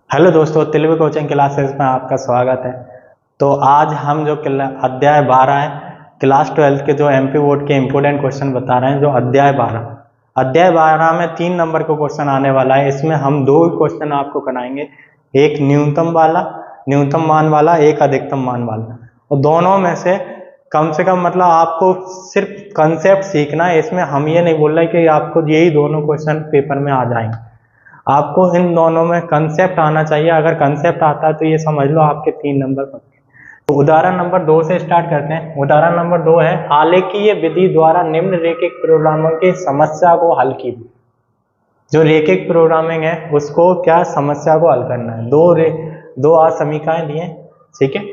Hello दोस्तों, Telugu coaching classes में आपका स्वागत है। तो आज हम जो अध्याय 12 है, क्लास 12 के जो एमपी बोर्ड के इम्पोर्टेंट क्वेश्चन बता रहे हैं। जो अध्याय 12 में 3 नंबर का क्वेश्चन आने वाला है। इसमें हम 2 क्वेश्चन आपको कराएंगे, एक न्यूनतम मान वाला, एक अधिकतम मान वाला। और दोनों में से कम मतलब आपको सिर्फ कंसेप्ट सीखना है। इसमें हम ये नहीं बोल रहे कि आपको यही दोनों क्वेश्चन पेपर में आ जाएंगे। आपको इन दोनों में कंसेप्ट आना चाहिए। अगर कंसेप्ट आता है तो ये समझ लो आपके 3 नंबर पक्के। तो उदाहरण नंबर 2 से स्टार्ट करते हैं। उदाहरण नंबर 2 है, आलेखीय विधि द्वारा निम्नलिखित प्रोग्रामों की समस्या को हल की। जो रेखिक प्रोग्रामिंग है उसको क्या समस्या को हल करना है। दो समीकरण दिए, ठीक है,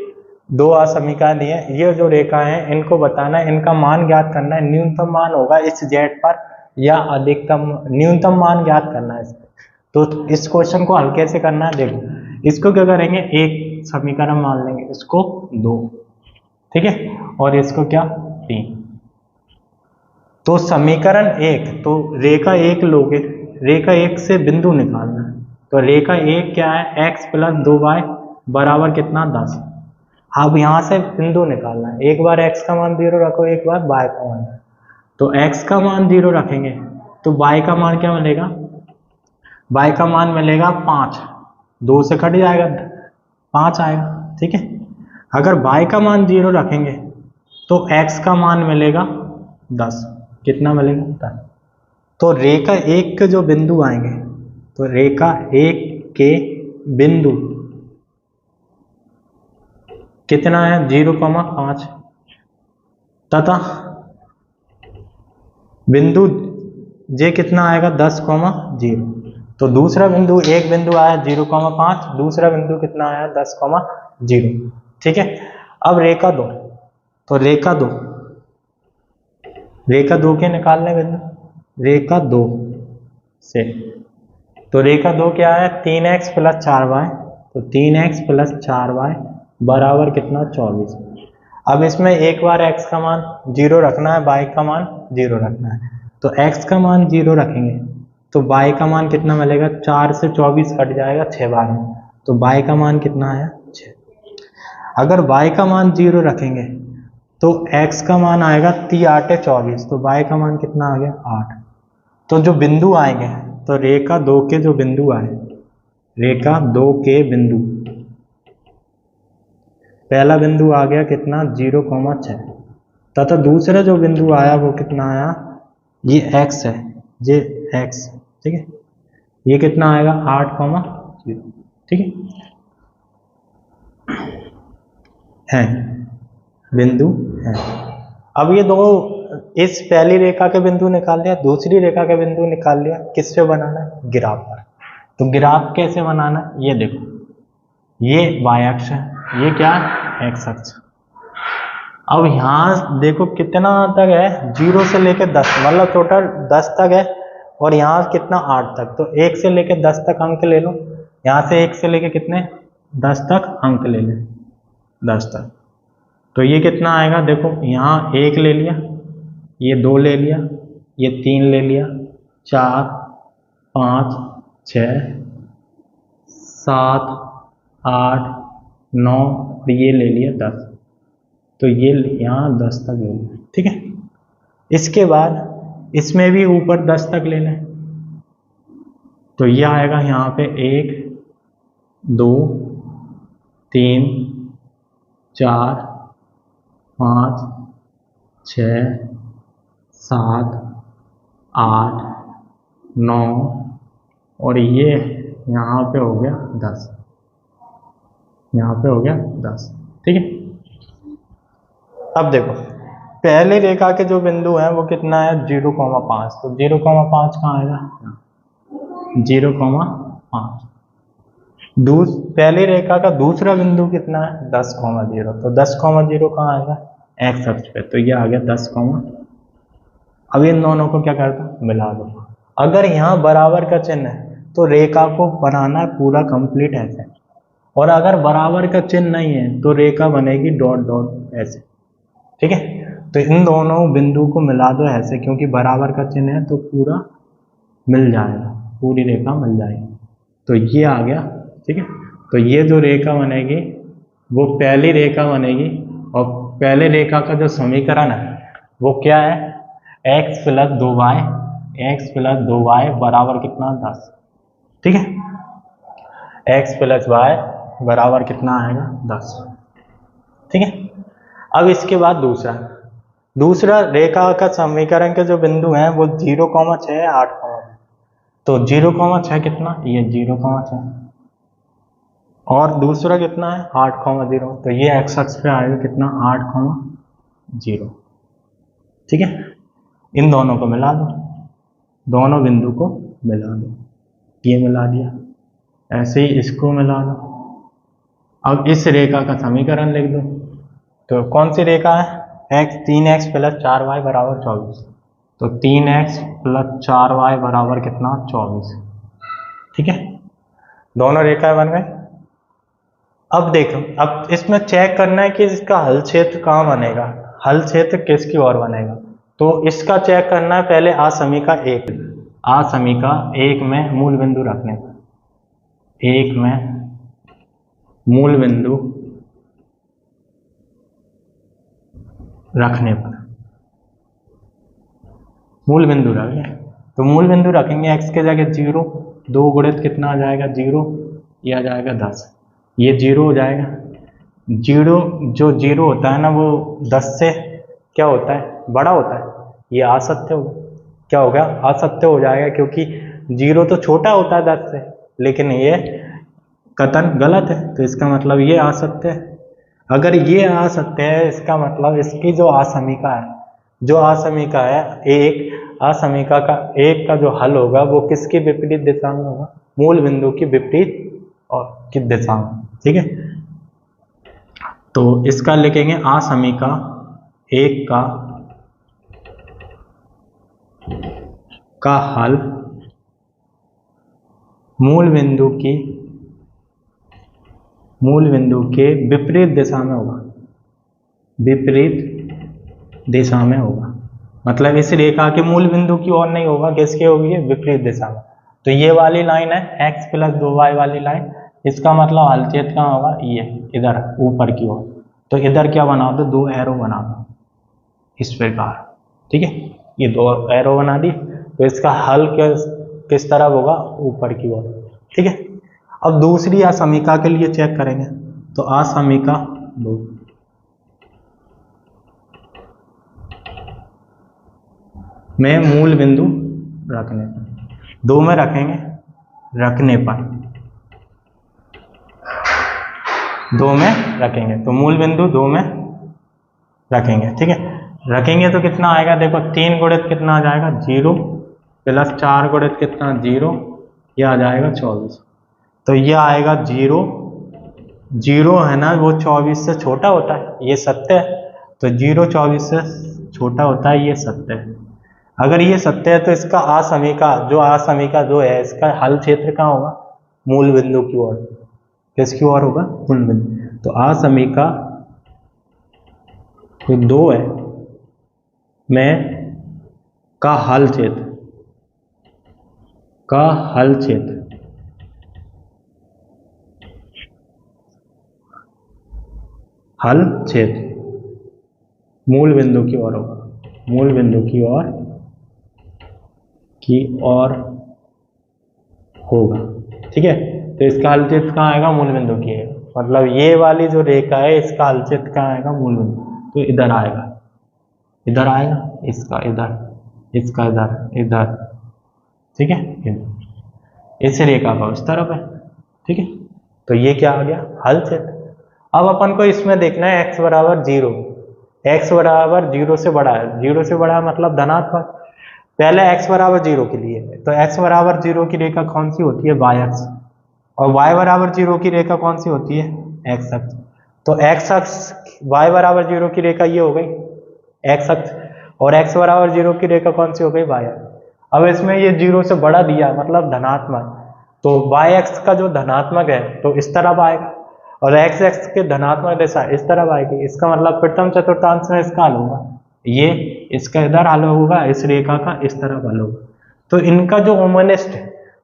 2 समीकरण दिए। ये जो रेखा है इनको बताना है, इनका मान ज्ञात करना है। न्यूनतम मान होगा इस जेड पर या अधिकतम, न्यूनतम मान ज्ञात करना है। तो इस क्वेश्चन को हल कैसे करना है, देखो। इसको क्या करेंगे, एक समीकरण मान लेंगे, इसको 2, ठीक है, और इसको क्या 3। तो समीकरण 1, तो रेखा 1 लोगे, रेखा 1 से बिंदु निकालना है। तो रेखा 1 क्या है, x + 2y बराबर कितना 10। अब यहाँ से बिंदु निकालना है। एक बार x का मान 0 रखो, एक बार y का मान। तो x का मान 0 रखेंगे तो y का मान क्या मिलेगा, y का मान मिलेगा 5। 2 से कट जाएगा, 5 आएगा, ठीक है। अगर y का मान 0 रखेंगे तो x का मान मिलेगा 10। कितना मिलेगा, 10। तो रेखा 1 के जो बिंदु आएंगे, तो रेखा 1 के बिंदु कितना है, 0,5, तथा बिंदु जे कितना आएगा, 10,0। तो दूसरा बिंदु, एक बिंदु आया 0,5, दूसरा बिंदु कितना आया 10,0, ठीक है। अब रेखा 2, तो रेखा 2 के निकालने बिंदु, रेखा 2 से, तो रेखा 2 क्या है, 3x + 4y। तो 3x + 4y बराबर कितना, 24। अब इसमें एक बार x का मान 0 रखना है, y का मान 0 रखना है। तो x का मान 0 रखेंगे तो y का मान कितना मिलेगा, 4 से 24 कट जाएगा, 6 बार में। तो y का मान कितना आया, 6। अगर y का मान 0 रखेंगे तो x का मान आएगा 3 8 24। तो y का मान कितना आ गया, 8। तो जो बिंदु आएंगे, तो रेखा 2 के जो बिंदु आए, रेखा 2 के बिंदु, पहला बिंदु आ गया कितना, 0,6, तथा दूसरा जो बिंदु आया वो कितना आया, ये x है, ये x, ठीक है, ये कितना आएगा 8,0, ठीक है बिंदु है। अब ये दो, इस पहली रेखा के बिंदु निकाल लिया, दूसरी रेखा के बिंदु निकाल लिया, किससे बनाना है, ग्राफ पर। तो ग्राफ कैसे बनाना है, ये देखो, ये y अक्ष है, ये क्या है, x अक्ष। अब यहाँ देखो कितना तक है, 0 से लेकर 10, मतलब टोटल 10 तक है, और यहाँ कितना 8 तक। तो 1 से लेकर 10 तक अंक ले लो, यहाँ से 1 से लेकर कितने, 10 तक अंक ले लें, 10 तक। तो ये कितना आएगा, देखो यहाँ 1 ले लिया, ये 2 ले लिया, ये 3 ले लिया, 4 5 6 7 8 9, और ये ले लिया 10। तो ये यहाँ 10 तक ले लें, ठीक है। इसके बाद इसमें भी ऊपर 10 तक ले लें। तो ये आएगा यहाँ पे 1 2 3 4 5 6 7 8 9, और ये यहाँ पे हो गया 10, यहाँ पे हो गया 10, ठीक है। अब देखो, पहली रेखा के जो बिंदु हैं वो कितना है, 0,5। तो 0,5 कहाँ आएगा, 0,5। पहली रेखा का दूसरा बिंदु कितना है, 10,0। तो 10,0 कहाँ आएगा, x अक्ष पे। तो ये आ गया 10, अब इन दोनों को क्या करता, मिला दो। अगर यहाँ बराबर का चिन्ह है तो रेखा को बनाना है पूरा कंप्लीट ऐसे, और अगर बराबर का चिन्ह नहीं है तो रेखा बनेगी डॉट डॉट ऐसे, ठीक है। तो इन दोनों बिंदु को मिला दो ऐसे, क्योंकि बराबर का चिन्ह है तो पूरा मिल जाएगा, पूरी रेखा मिल जाएगी। तो ये आ गया ठीक है। तो ये जो रेखा बनेगी वो पहली रेखा बनेगी, और पहले रेखा का जो समीकरण है वो क्या है, x plus 2y, x plus 2y बराबर कितना 10। ठीक है, x प्लस y बराबर कितना आएगा 10। ठीक है, अब इसके बाद दूसरा रेखा का समीकरण के जो बिंदु हैं वो 0,6 8, तो 0,6 कितना, ये 0,6 और दूसरा कितना है 8,0, तो ये x अक्ष पे आएगा कितना 8,0। ठीक है, इन दोनों को मिला दो, दोनों बिंदु को मिला दो, ये मिला दिया, ऐसे ही इसको मिला दो। अब इस रेखा का समीकरण लिख दो, तो कौन सी रेखा है, 3x प्लस 4y बराबर 24, तो 3x प्लस 4y बराबर कितना 24। ठीक है, दोनों रेखाएं बन गए। अब देखो, अब इसमें चेक करना है कि इसका हल क्षेत्र कहाँ बनेगा, हल क्षेत्र किसकी ओर बनेगा, तो इसका चेक करना है पहले आसमीका 1 में मूल बिंदु रखने पर, 1 में मूल बिंदु रखने पर, मूल बिंदु रखें, तो मूल बिंदु रखेंगे x के जगह 0, 2 गुणित कितना आ जाएगा 0, ये आ जाएगा 10, ये 0 हो जाएगा। 0 जो 0 होता है ना वो 10 से क्या होता है, बड़ा होता है, ये असत्य होगा, क्या होगा असत्य हो जाएगा, क्योंकि 0 तो छोटा होता है 10 से, लेकिन ये कथन गलत है, तो इसका मतलब ये असत्य है। अगर ये असत्य है, इसका मतलब इसकी जो आसमीका है एक आसमीका का एक का जो हल होगा वो किसकी विपरीत दिशा में होगा, मूल बिंदु की विपरीत और की दिशा में। ठीक है, तो इसका लिखेंगे आसमीका 1 का हल मूल बिंदु के विपरीत दिशा में होगा, विपरीत दिशा में होगा, मतलब इस रेखा के मूल बिंदु की ओर नहीं होगा, किसके होगी, विपरीत दिशा में। तो ये वाली लाइन है x प्लस 2y वाली लाइन, इसका मतलब हल क्षेत्र कहाँ होगा, ये इधर ऊपर की ओर, तो इधर क्या बना दो, 2 एरो बना दो इस प्रकार। ठीक है, ये 2 एरो बना दी, तो इसका हल किस तरफ होगा, ऊपर की ओर। ठीक है, अब दूसरी आसमीका के लिए चेक करेंगे, तो आसमीका 2 में मूल बिंदु रखने पर, 2 में रखेंगे, रखने पर 2 में रखेंगे, तो मूल बिंदु 2 में रखेंगे। ठीक है, रखेंगे तो कितना आएगा, देखो 3 गुणित कितना आ जाएगा 0 प्लस 4 गुणित कितना 0, यह आ जाएगा 24, तो यह आएगा 0 है ना, वो 24 से छोटा होता है, ये सत्य है, तो 0 24 से छोटा होता है, ये सत्य है। अगर ये सत्य है तो इसका आसमीका जो है इसका हल क्षेत्र कहाँ होगा, मूल बिंदु की ओर, किसकी ओर होगा, मूल बिंदु। तो आसमीका 2 है में का हल क्षेत्र मूल बिंदु की ओर होगा, मूल बिंदु की ओर होगा। ठीक है, तो इसका हल क्षेत्र कहाँ आएगा, मूल बिंदु की है, मतलब ये वाली जो रेखा है इसका हल क्षेत्र कहाँ आएगा, मूल बिंदु, तो इधर आएगा, इसका इधर। ठीक है, इस रेखा का उस तरफ है। ठीक है, तो ये क्या आ गया, हल क्षेत्र। अब अपन को इसमें देखना है x बराबर 0, x बराबर 0 से बड़ा है, 0 से बड़ा मतलब धनात्मक। पहले x बराबर 0 के लिए, तो x बराबर 0 की रेखा कौन सी होती है, y अक्ष, और y बराबर 0 की रेखा कौन सी होती है, x अक्ष। तो x अक्ष y बराबर 0 की रेखा ये हो गई x अक्ष, और x बराबर 0 की रेखा कौन सी हो गई, y अक्ष। अब इसमें ये 0 से बड़ा दिया मतलब धनात्मक, तो y अक्ष का जो धनात्मक है तो इस तरफ आएगा, और x अक्ष के धनात्मक दिशा इस तरफ आएगी, इसका मतलब प्रथम चतुर्थांश में इसका हल होगा, ये इसका इधर हल होगा, इस रेखा का इस तरफ हल होगा। तो इनका जो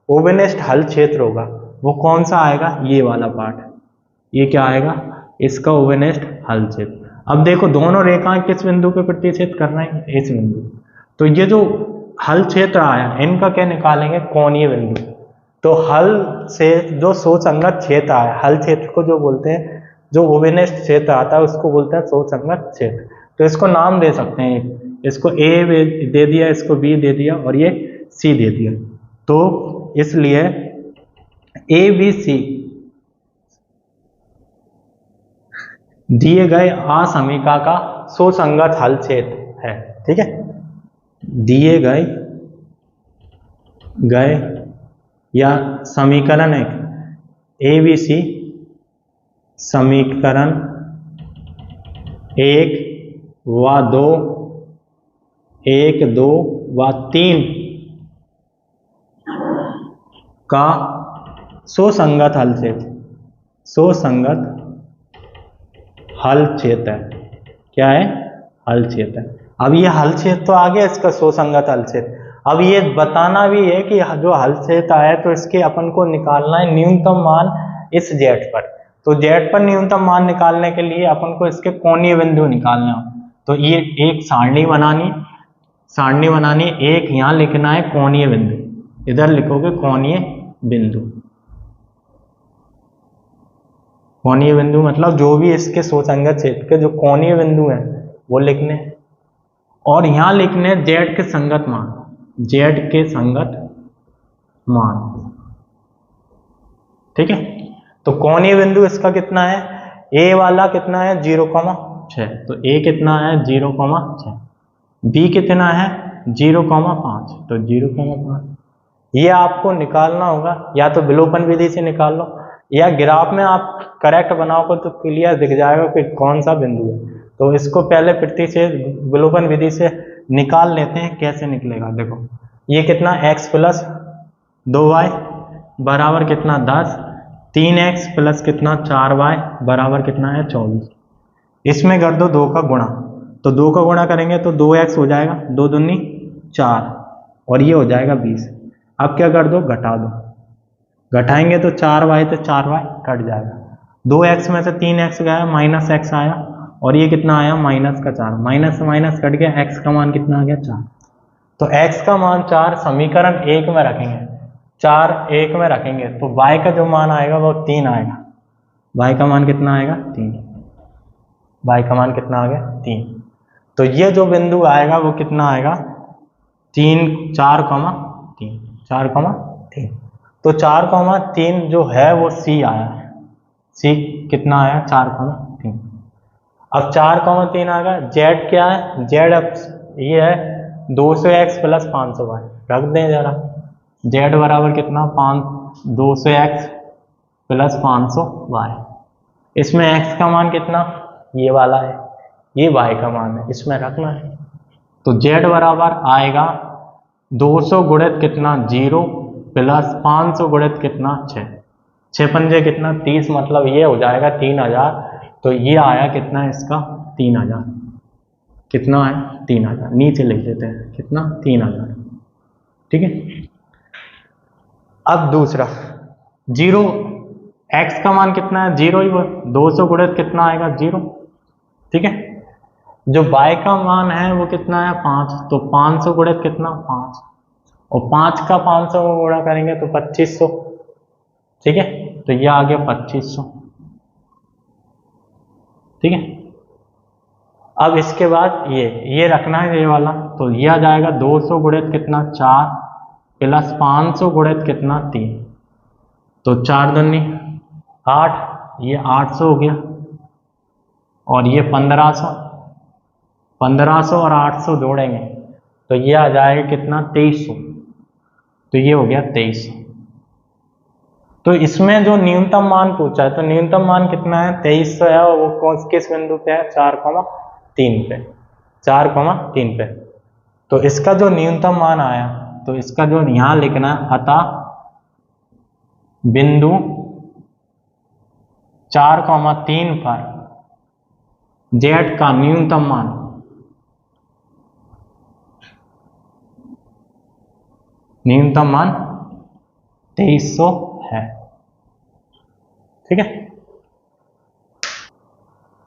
ओवेनिस्ट हल क्षेत्र होगा वो कौन सा आएगा, ये वाला पार्ट, ये क्या आएगा, इसका ओवेनेस्ट हल छेद। अब देखो दोनों रेखाएं किस बिंदु पे प्रतिच्छेद कर रहे हैं, इस बिंदु। तो ये जो हल क्षेत्र आया इनका क्या निकालेंगे, कोणीय बिंदु। तो हल से जो सुसंगत क्षेत्र आया, हल क्षेत्र को जो बोलते हैं, जो ओवेनेस्ट क्षेत्र आता है उसको बोलते हैं सुसंगत क्षेत्र। तो इसको नाम दे सकते हैं, इसको ए दे दिया, इसको बी दे दिया और ये सी दे दिया। तो इसलिए ए बी सी दिए गए असमीका का सुसंगत हल क्षेत्र है। ठीक है, दिए गए या समीकरण है ए बी सी, समीकरण 1 व 2, 1, 2 व 3 का सुसंगत हल क्षेत्र, सुसंगत हल क्षेत्र है। क्या है, हल क्षेत्र है। अब ये हल क्षेत्र तो आ गया, इसका सुसंगत हल क्षेत्र। अब ये बताना भी है कि जो हल क्षेत्र आया तो इसके अपन को निकालना है न्यूनतम मान इस जेड पर। तो जेड पर न्यूनतम मान निकालने के लिए अपन को इसके कोणीय बिंदु निकालना है। तो ये एक सारणी बनानी, एक यहाँ लिखना है कोणीय बिंदु, इधर लिखोगे कोणीय बिंदु। कोणीय बिंदु मतलब जो भी इसके सुसंगत क्षेत्र के जो कोणीय बिंदु हैं वो लिखने, और यहाँ लिखने जेड के संगत मान, जेड के संगत मान। ठीक है, तो कोणीय बिंदु इसका कितना है, ए वाला कितना है 0,6, तो ए कितना है 0,6, बी कितना है 0,5, तो 0,5। ये आपको निकालना होगा, या तो विलोपन विधि से निकाल लो या ग्राफ में आप करेक्ट बनाओगे तो क्लियर दिख जाएगा कि कौन सा बिंदु है। तो इसको पहले प्रतिच्छेद विलोपन विधि से निकाल लेते हैं। कैसे निकलेगा, देखो ये कितना x प्लस 2y बराबर कितना 10, 3x प्लस कितना 4y बराबर कितना है 24। इसमें कर दो 2 का गुणा, तो 2 का गुणा करेंगे तो 2x हो जाएगा, 2 दूनी 4 और ये हो जाएगा 20। अब क्या कर दो, घटा दो, घटाएंगे तो 4y तो 4y कट जाएगा, 2x में से 3x गया, माइनस x आया और ये कितना आया माइनस का 4, माइनस से माइनस कट गया, x का मान कितना आ गया 4। तो x का मान 4 समीकरण 1 में रखेंगे, 4 1 में रखेंगे तो y का जो मान आएगा वो 3 आएगा। y का मान कितना आएगा 3, y का मान कितना आ गया 3। तो ये जो बिंदु आएगा वो कितना आएगा 4,3, 4,3। तो 4,3 जो है वो C आया है, C कितना आया 4,3। अब 4,3 आ गया, Z क्या है, Z अब ये है 200x प्लस 500y, रख दें जरा, Z बराबर कितना 200x प्लस 500y। इसमें x का मान कितना, ये वाला है, ये y का मान है, इसमें रखना है। तो Z बराबर आएगा 200 गुणित कितना 0 प्लस 500 गुणित कितना 6, 6 पंजे कितना 30, मतलब ये हो जाएगा 3000। तो ये आया कितना इसका 3000, कितना है 3000, नीचे लिख देते हैं कितना 3000। ठीक है, अब दूसरा 0, x का मान कितना है 0 ही, वो 200 गुणित कितना आएगा 0। ठीक है, जो y का मान है वो कितना है 5, तो 500 गुणित कितना 5, और 5 का 500 को गुणा करेंगे तो 2500। ठीक है, तो ये आ गया 2500। ठीक है, अब इसके बाद ये रखना है ये वाला, तो ये आ जाएगा 200 गुणित कितना 4 प्लस 500 गुणित कितना 3, तो 4 दूनी 8, ये 800 हो गया, और ये 1500, 1500 और 800 जोड़ेंगे तो ये आ जाएगा कितना 2300, तो ये हो गया 2300। तो इसमें जो न्यूनतम मान पूछा है, तो न्यूनतम मान कितना है 2300 है, और वो किस बिंदु पे है 4,3 पे, 4,3 पे। तो इसका जो न्यूनतम मान आया, तो इसका जो यहाँ लिखना है, अतः बिंदु 4,3 पर Z का न्यूनतम मान न्यूनतम मान 2300 है। ठीक है।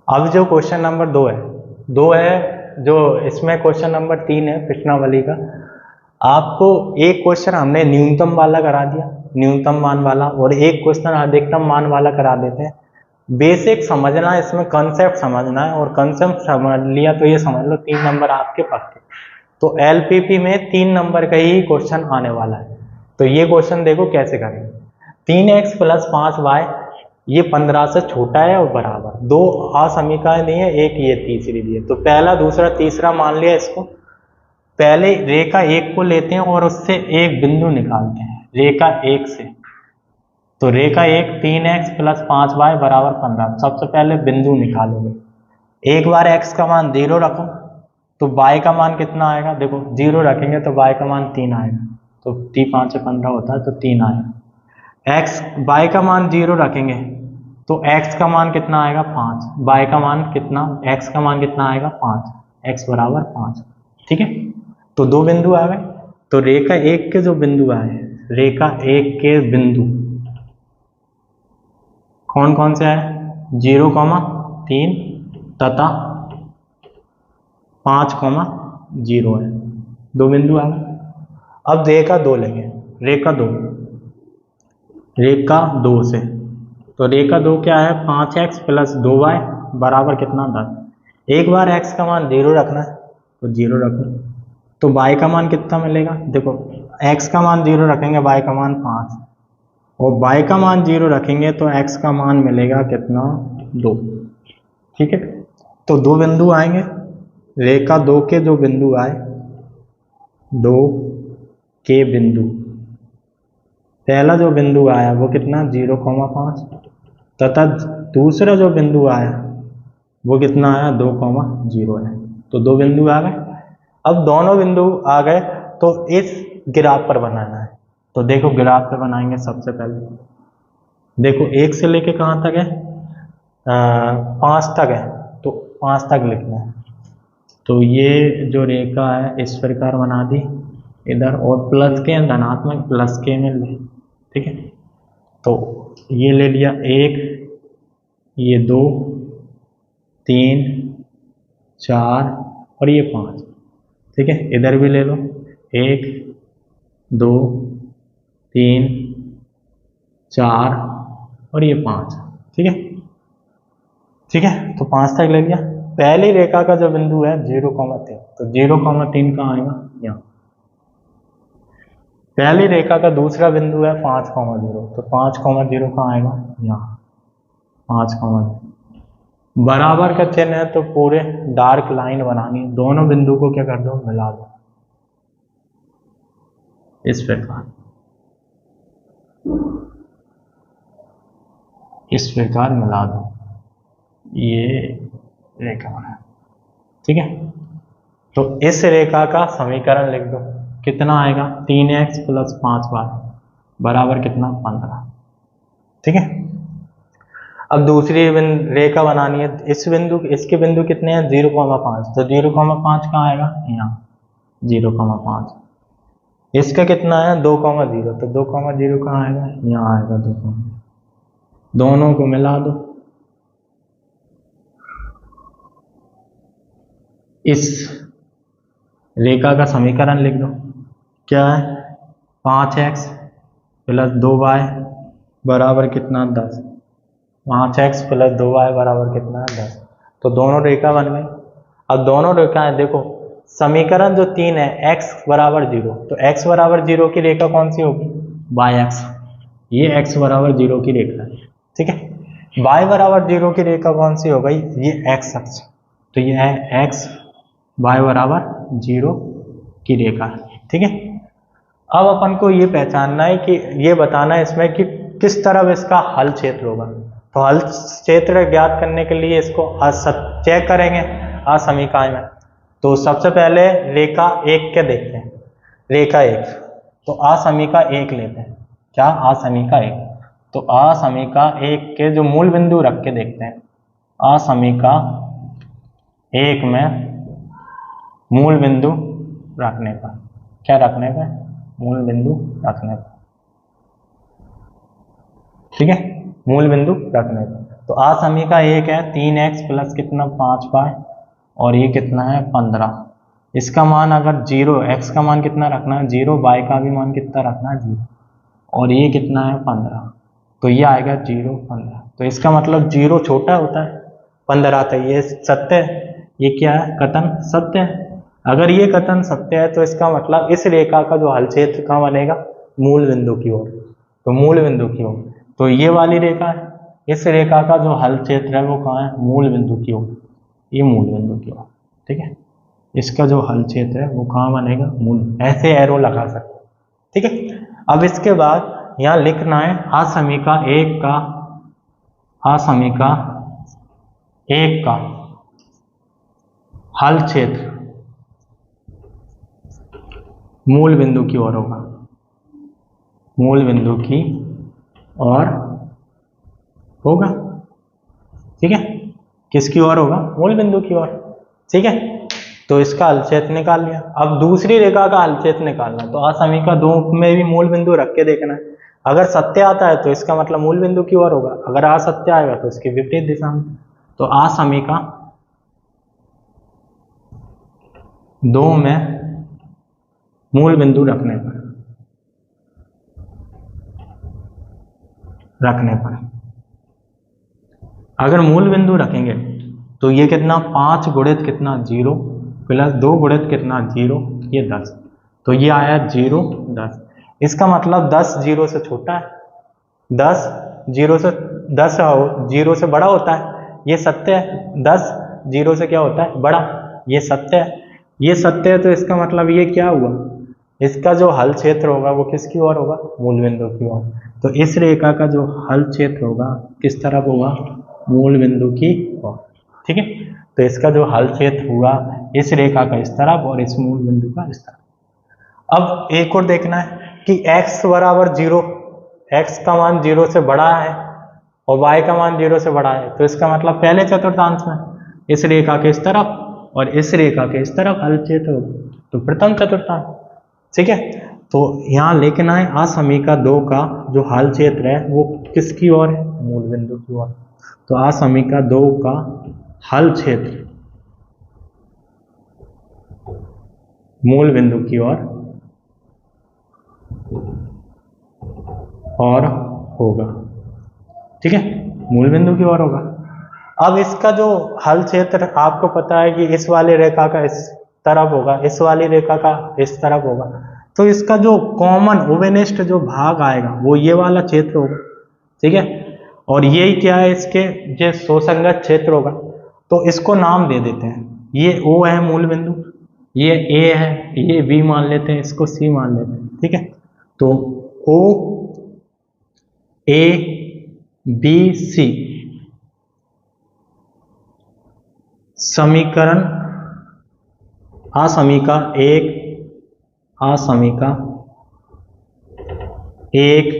अब जो क्वेश्चन नंबर 2 है जो इसमें क्वेश्चन नंबर 3 है प्रश्नावली का। आपको एक क्वेश्चन हमने न्यूनतम वाला करा दिया, न्यूनतम मान वाला, और एक क्वेश्चन अधिकतम मान वाला करा देते हैं। बेसिक समझना है, इसमें कंसेप्ट समझना है, और कंसेप्ट समझ लिया तो ये समझ लो 3 नंबर आपके पक्के। तो एलपीपी में 3 नंबर का ही क्वेश्चन आने वाला है। तो ये क्वेश्चन देखो कैसे करेंगे। 3x + 5y ये 15 से छोटा है और बराबर, 2 असमीकरण दी है, एक ये तीसरी दी है। तो पहला दूसरा तीसरा मान लिया इसको। पहले रेखा 1 को लेते हैं और उससे एक बिंदु निकालते हैं रेखा 1 से। तो रेखा 1 3x + 5y = 15। सबसे पहले बिंदु निकालोगे। एक बार x का मान 0 रखो तो y का मान कितना आएगा, देखो 0 रखेंगे तो y का मान 3 आएगा। तो 3 5 से 15 होता है तो 3 आएगा। y का मान 0 रखेंगे तो x का मान कितना आएगा 5, y का मान कितना, x का मान कितना आएगा 5, x = 5। ठीक है। तो 2 बिंदु आ गए। तो रेखा 1 के जो बिंदु आए, रेखा 1 के बिंदु कौन कौन से आए, 0, 3 तथा 5, 0 है। 2 बिंदु आ गए। अब रेखा 2 लेंगे, रेखा 2 से। तो रेखा 2 क्या है, 5x + 2y बराबर कितना 10। एक बार x का मान 0 रखना है तो 0 रखो। तो y का मान कितना मिलेगा, देखो x का मान 0 रखेंगे, y का मान 5, और y का मान 0 रखेंगे तो x का मान मिलेगा कितना 2। ठीक है। तो 2 बिंदु आएंगे। रेखा 2 के जो बिंदु आए, 2 के बिंदु, पहला जो बिंदु आया वो कितना 0,5 तथा दूसरा जो बिंदु आया वो कितना आया 2,0 है। तो 2 बिंदु आ गए। अब दोनों बिंदु आ गए तो इस ग्राफ पर बनाना है। तो देखो ग्राफ पर बनाएंगे। सबसे पहले देखो 1 से लेके कहाँ तक है, 5 तक है। तो 5 तक लिखना है। तो ये जो रेखा है इस प्रकार बना दी इधर, और प्लस के धनात्मक प्लस के में ले। ठीक है। तो ये ले लिया 1, ये 2, 3, 4 और ये 5। ठीक है। इधर भी ले लो 1, 2, 3, 4 और ये 5। ठीक है। ठीक है। तो 5 तक ले लिया। पहली रेखा का जो बिंदु है 0,3, तो 0,3 कहाँ आएगा, यहाँ। पहली रेखा का दूसरा बिंदु है 5,0, तो 5,0 कहाँ आएगा, यहाँ 5,0। बराबर का चिन्ह है तो पूरे डार्क लाइन बनानी है। दोनों बिंदु को क्या कर दो, मिला दो इस प्रकार, इस प्रकार मिला दो। ये रेखा है। ठीक है। तो इस रेखा का समीकरण लिख दो। कितना आएगा, 3x + 5y बराबर कितना 15। ठीक है। अब दूसरी रेखा बनानी है। इस बिंदु, इसके बिंदु कितने हैं 0,5, तो 0,5 कहाँ आएगा, यहाँ 0,5। इसका कितना है 2,0, तो 2,0 कहाँ आएगा, यहाँ आएगा 2,0। दोनों को मिला दो। इस रेखा का समीकरण लिख दो। क्या है, 5x + 2y बराबर कितना 10। 5x + 2y बराबर कितना 10। तो दोनों रेखा बन गई। अब दोनों रेखाएं देखो, समीकरण जो 3 है x = 0, तो x = 0 की रेखा कौन सी होगी, yx। ये x = 0 की रेखा है। ठीक है। y = 0 की रेखा कौन सी हो गई, ये x अक्ष। तो ये है x, y = 0 की रेखा है। ठीक है। अब अपन को ये पहचानना है कि ये बताना है इसमें कि किस तरफ इसका हल क्षेत्र होगा। तो हल क्षेत्र ज्ञात करने के लिए इसको चेक करेंगे असमीकरण में। तो सबसे पहले रेखा 1 के देखते हैं। रेखा 1, तो असमीका 1 लेते हैं। क्या, असमीका 1। तो असमीका 1 के जो मूल बिंदु रख के देखते हैं। असमीका 1 में मूल बिंदु रखने पर, क्या रखने पर, मूल बिंदु रखने पर। ठीक है। मूल बिंदु रखने पर। तो आसमीका एक है 3x प्लस कितना 5y और ये कितना है 15। इसका मान अगर 0, x का मान कितना रखना है 0, y का भी मान कितना रखना है 0 और ये कितना है 15, तो ये आएगा 0 15। तो इसका मतलब 0 छोटा होता है 15 था, ये सत्य है, ये क्या है कथन सत्य है। अगर ये कथन सत्य है तो इसका मतलब इस रेखा का जो हल क्षेत्र कहाँ बनेगा मूल बिंदु की ओर। तो मूल बिंदु की ओर, तो ये वाली रेखा है, इस रेखा का जो हल क्षेत्र है वो कहाँ है मूल बिंदु की ओर, ये मूल बिंदु की ओर। ठीक है, इसका जो हल क्षेत्र है वो कहाँ बनेगा मूल, ऐसे एरो लगा सकते हैं। ठीक है, अब इसके बाद यहाँ लिखना है आसमीका एक का, आसमीका एक का हल क्षेत्र मूल बिंदु की ओर होगा, मूल बिंदु की ओर होगा। ठीक है, किसकी ओर होगा मूल बिंदु की ओर। ठीक है, तो इसका हल क्षेत्र निकाल लिया। अब दूसरी रेखा का हल क्षेत्र निकालना, तो आसमीका दो में भी मूल बिंदु रख के देखना है। अगर सत्य आता है तो इसका मतलब मूल बिंदु की ओर होगा, अगर असत्य आएगा तो इसकी विपरीत दिशा में। तो आसमीका दो में मूल बिंदु रखने पर अगर मूल बिंदु रखेंगे तो ये कितना 5 गुणित कितना 0 प्लस 2 गुणित कितना 0, ये 10, तो ये आया 0 10। इसका मतलब 10 0 से छोटा है, 10 0 से बड़ा होता है, ये सत्य है। 10 0 से क्या होता है बड़ा, ये सत्य है, ये सत्य है। तो इसका मतलब ये क्या हुआ, इसका जो हल क्षेत्र होगा वो किसकी ओर होगा मूल बिंदु की ओर। तो इस रेखा का जो हल क्षेत्र होगा किस तरफ होगा मूल बिंदु की ओर। ठीक है, तो इसका जो हल क्षेत्र हुआ इस रेखा का इस तरफ और इस मूल बिंदु का इस तरफ। अब एक और देखना है कि x बराबर 0, x का मान 0 से बड़ा है और y का मान 0 से बड़ा है, तो इसका मतलब पहले चतुर्थांश में इस रेखा के इस तरफ और इस रेखा के इस तरफ हल क्षेत्र होगा, तो प्रथम चतुर्थांश। ठीक है, तो यहाँ लिखना है आसमीका 2 का जो हल क्षेत्र है वो किसकी ओर है मूल बिंदु की ओर। तो आसमीका 2 का हल क्षेत्र मूल बिंदु की ओर और होगा। ठीक है, मूल बिंदु की ओर होगा। अब इसका जो हल क्षेत्र आपको पता है कि इस वाली रेखा का इस तरफ होगा, इस वाली रेखा का इस तरफ होगा, तो इसका जो कॉमन ओवेनिस्ट जो भाग आएगा वो ये वाला क्षेत्र होगा। ठीक है, और यही क्या है इसके जो सुसंगत क्षेत्र होगा, तो इसको नाम दे देते हैं। ये O है मूल बिंदु, ये A है, ये B मान लेते हैं, इसको C मान लेते हैं। ठीक है, तो O A B C समीकरण आसमीका 1, आसमीका 1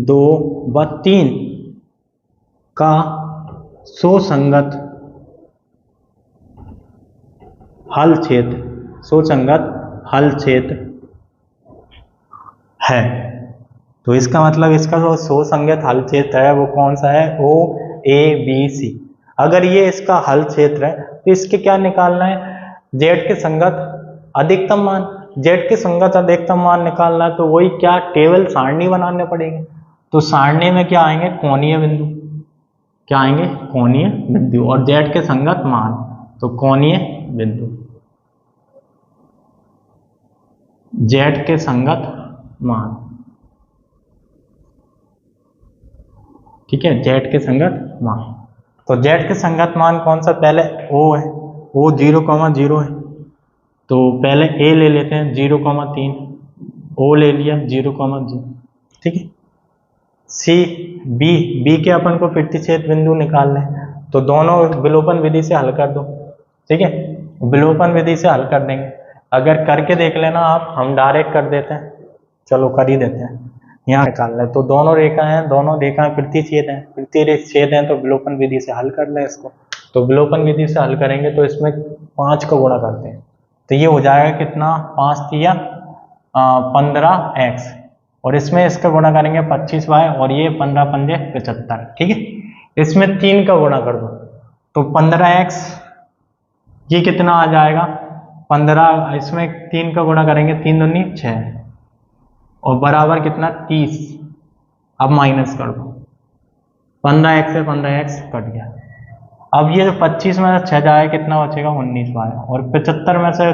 2 व 3 का सुसंगत हल क्षेत्र, सुसंगत हल क्षेत्र है। तो इसका मतलब इसका जो सुसंगत हल क्षेत्र है वो कौन सा है O A B C। अगर ये इसका हल क्षेत्र है तो इसके क्या निकालना है z के संगत अधिकतम मान, z के संगत अधिकतम मान निकालना है तो वही क्या टेबल सारणी बनाने पड़ेगी। तो सारणी में क्या आएंगे कोणीय बिंदु, क्या आएंगे कोणीय बिंदु, और z के संगत मान तो कोणीय बिंदु, z के संगत मान। ठीक है, z के संगत मान, तो z के संगत मान कौन सा पहले O है, O 0,0 है, तो पहले A ले लेते हैं 0,3, O ले लिया 0,0। ठीक है, C B के अपन को प्रतिच्छेद बिंदु निकालना है, तो दोनों विलोपन विधि से हल कर दो। ठीक है, विलोपन विधि से हल कर देंगे, अगर करके देख लेना आप, हम डायरेक्ट कर देते हैं, चलो कर ही देते हैं। यहाँ निकालना है तो दोनों रेखाएं प्रतिच्छेद हैं, तो विलोपन विधि से हल कर लें इसको। तो विलोपन विधि से हल करेंगे तो इसमें 5 का गुणा करते हैं, तो ये हो जाएगा कितना 5 तिया 15x और इसमें इसका गुणा करेंगे 25y और ये 15 पंजे 75, ठीक है। इसमें 3 का गुणा कर दो तो 15x, ये कितना आ जाएगा 15, इसमें 3 का गुणा करेंगे 3 दूनी 6 और बराबर कितना 30। अब माइनस कर दो 15x से 15x कट गया। अब ये जो 25 में से 6 जाए कितना बचेगा 19y और 75 में से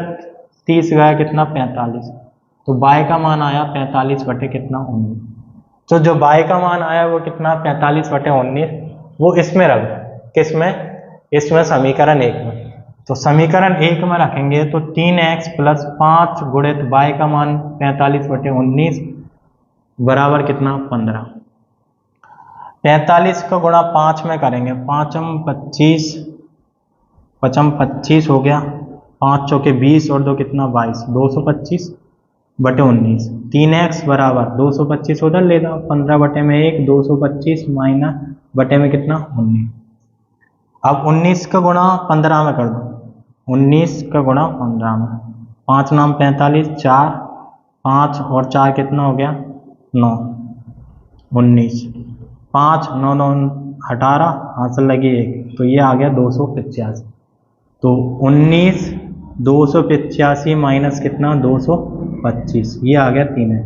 30 गया कितना 45। तो y का मान आया 45 बटे कितना 19। तो जो y का मान आया वो कितना 45 बटे 19, वो इसमें रख दो, किसमें, इसमें समीकरण 1 में। तो समीकरण 1 में रखेंगे तो 3x प्लस 5 गुणित y का मान 45 बटे 19 बराबर कितना 15। 45 का गुणा 5 में करेंगे, 5 25 हो गया, 5 चौके 20 और 2 कितना 22, 225 बटे 19। 3x बराबर 225 उधर ले दो, 15 बटे में 1, 225 माइनस बटे में कितना 19। अब 19 का गुणा 15 में कर दो, 19 का गुणा 15 में, 5 नाम 45, 4 5 और 4 कितना हो गया 9, 19, 5 9 9 18, हासिल लगी 1, तो ये आ गया 285। तो 19 285 माइनस कितना 225, ये आ गया 3x।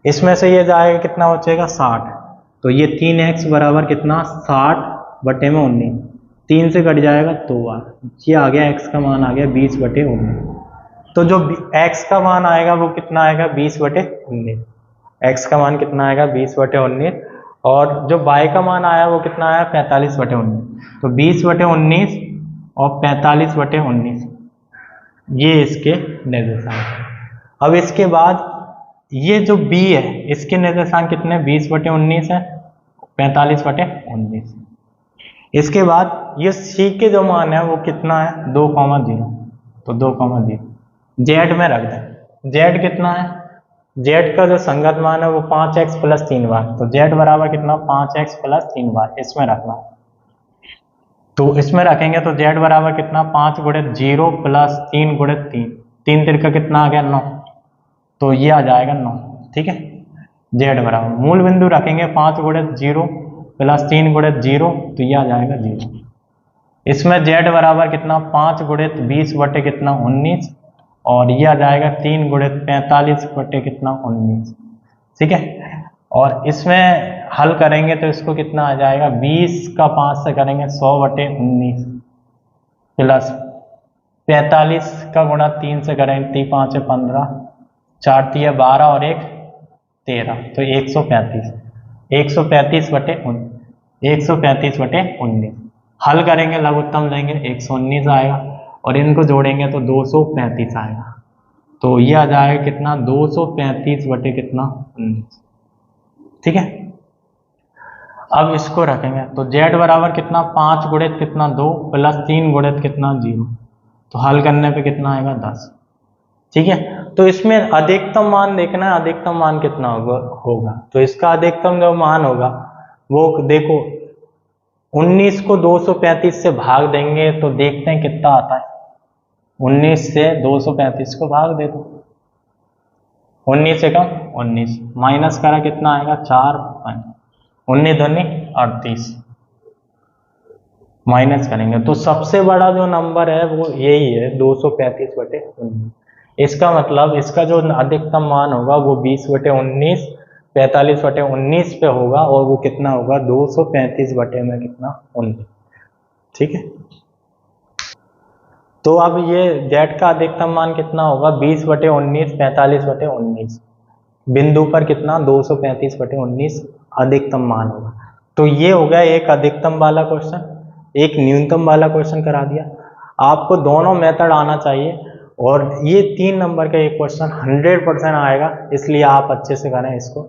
इसमें से ये जाएगा कितना बचेगा 60, तो ये 3x बराबर कितना 60 बटे में 19, 3 से कट जाएगा 2 बार, ये आ गया x का मान आ गया 20 बटे 19। तो जो x का मान आएगा वो कितना आएगा 20 बटे 19, x का मान कितना आएगा 20 बटे 19 और जो y का मान आया वो कितना आया 45 बटे 19। तो 20 बटे 19 और 45 बटे 19 ये इसके निर्देशांक। अब इसके बाद ये जो b है इसके निर्देशांक कितने 20 बटे 19 है, 45 बटे 19। इसके बाद ये c के जो मान है वो कितना है 2,0, तो 2,0 z में रख दें। z कितना है, z का जो संगत मान है वो 5x प्लस 3y, तो z बराबर कितना 5x प्लस 3y, इसमें रखना। तो इसमें रखेंगे तो z बराबर कितना 5 गुणित 0 प्लस 3 गुणित 3, 3 तिरका कितना आ गया 9, तो ये आ जाएगा 9, ठीक है। z बराबर मूल बिंदु रखेंगे 5 गुणित 0 प्लस 3 गुणित 0, तो ये आ जाएगा 0। इसमें z बराबर कितना 5 गुणित 20 बटे कितना 19 और ये आ जाएगा 3 गुणित 45 बटे कितना 19, ठीक है। और इसमें हल करेंगे तो इसको कितना आ जाएगा 20 का 5 से करेंगे 100 बटे 19 प्लस 45 का गुणा 3 से करेंगे 3 5 15, 4 3 12 और 1 13, तो 135 बटे 19। हल करेंगे लघुत्तम लेंगे 119 आएगा और इनको जोड़ेंगे तो 235 आएगा, तो ये आ जाएगा कितना 235 बटे कितना 19, ठीक है। अब इसको रखेंगे तो z बराबर कितना 5 गुणित कितना 2 प्लस 3 गुणित कितना 0, तो हल करने पे कितना आएगा 10, ठीक है। तो इसमें अधिकतम मान देखना है, अधिकतम मान कितना होगा तो इसका अधिकतम जो मान होगा वो देखो 19 को 235 से भाग देंगे तो देखते हैं कितना आता है। 19 से 235 को भाग दे दो, 19 से कम 19 माइनस करा कितना आएगा 4 19 दूनी 38, माइनस करेंगे तो सबसे बड़ा जो नंबर है वो यही है 235 बटे 19। इसका मतलब इसका जो अधिकतम मान होगा वो 20 बटे 19 45 बटे 19 पे होगा और वो कितना होगा 235 बटे में कितना 19, ठीक है। तो अब ये z का अधिकतम मान कितना होगा 20 बटे 19 45 बटे 19, बिंदु पर कितना 235 बटे 19 अधिकतम मान होगा। तो ये हो गया एक अधिकतम वाला क्वेश्चन, एक न्यूनतम वाला क्वेश्चन करा दिया। आपको दोनों मेथड आना चाहिए और ये 3 नंबर का एक क्वेश्चन 100% आएगा, इसलिए आप अच्छे से करें इसको।